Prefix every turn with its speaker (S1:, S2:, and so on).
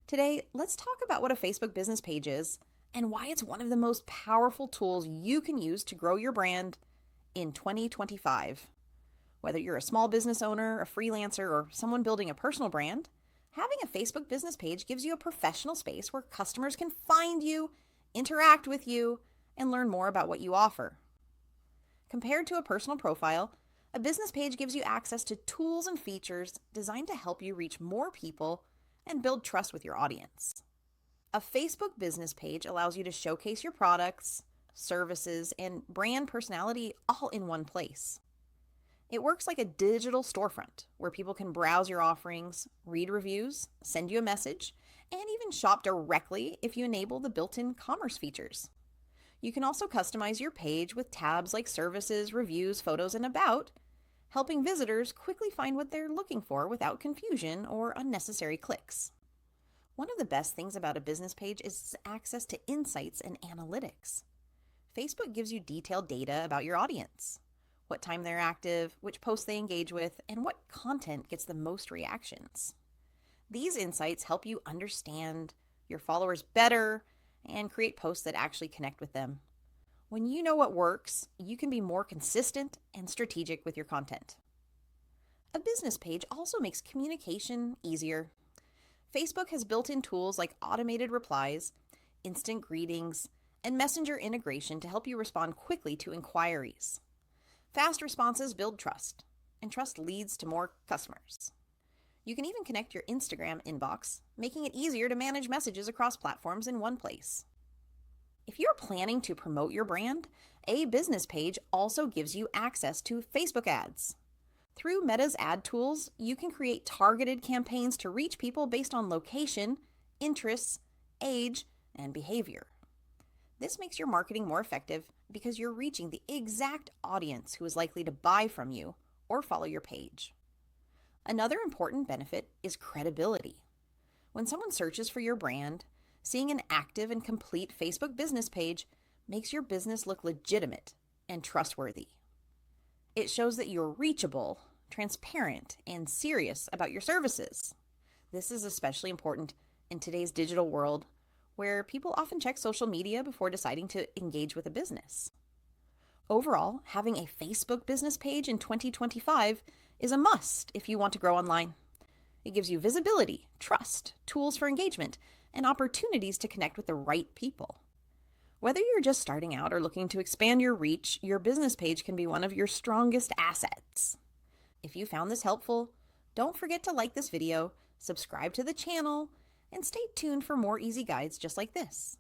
S1: Today, let's talk about what a Facebook business page is and why it's one of the most powerful tools you can use to grow your brand in 2025. Whether you're a small business owner, a freelancer, or someone building a personal brand, having a Facebook business page gives you a professional space where customers can find you, interact with you, and learn more about what you offer. Compared to a personal profile, a business page gives you access to tools and features designed to help you reach more people and build trust with your audience. A Facebook business page allows you to showcase your products, services, and brand personality all in one place. It works like a digital storefront where people can browse your offerings, read reviews, send you a message, and even shop directly if you enable the built-in commerce features. You can also customize your page with tabs like services, reviews, photos, and about, helping visitors quickly find what they're looking for without confusion or unnecessary clicks. One of the best things about a business page is access to insights and analytics. Facebook gives you detailed data about your audience, what time they're active, which posts they engage with, and what content gets the most reactions. These insights help you understand your followers better and create posts that actually connect with them. When you know what works, you can be more consistent and strategic with your content. A business page also makes communication easier. Facebook has built-in tools like automated replies, instant greetings, and messenger integration to help you respond quickly to inquiries. Fast responses build trust, and trust leads to more customers. You can even connect your Instagram inbox, making it easier to manage messages across platforms in one place. If you're planning to promote your brand, a business page also gives you access to Facebook ads. Through Meta's ad tools, you can create targeted campaigns to reach people based on location, interests, age, and behavior. This makes your marketing more effective because you're reaching the exact audience who is likely to buy from you or follow your page. Another important benefit is credibility. When someone searches for your brand, seeing an active and complete Facebook business page makes your business look legitimate and trustworthy. It shows that you're reachable, transparent, and serious about your services. This is especially important in today's digital world, where people often check social media before deciding to engage with a business. Overall, having a Facebook business page in 2025 is a must if you want to grow online. It gives you visibility, trust, tools for engagement, and opportunities to connect with the right people. Whether you're just starting out or looking to expand your reach, your business page can be one of your strongest assets. If you found this helpful, don't forget to like this video, subscribe to the channel, and stay tuned for more easy guides just like this.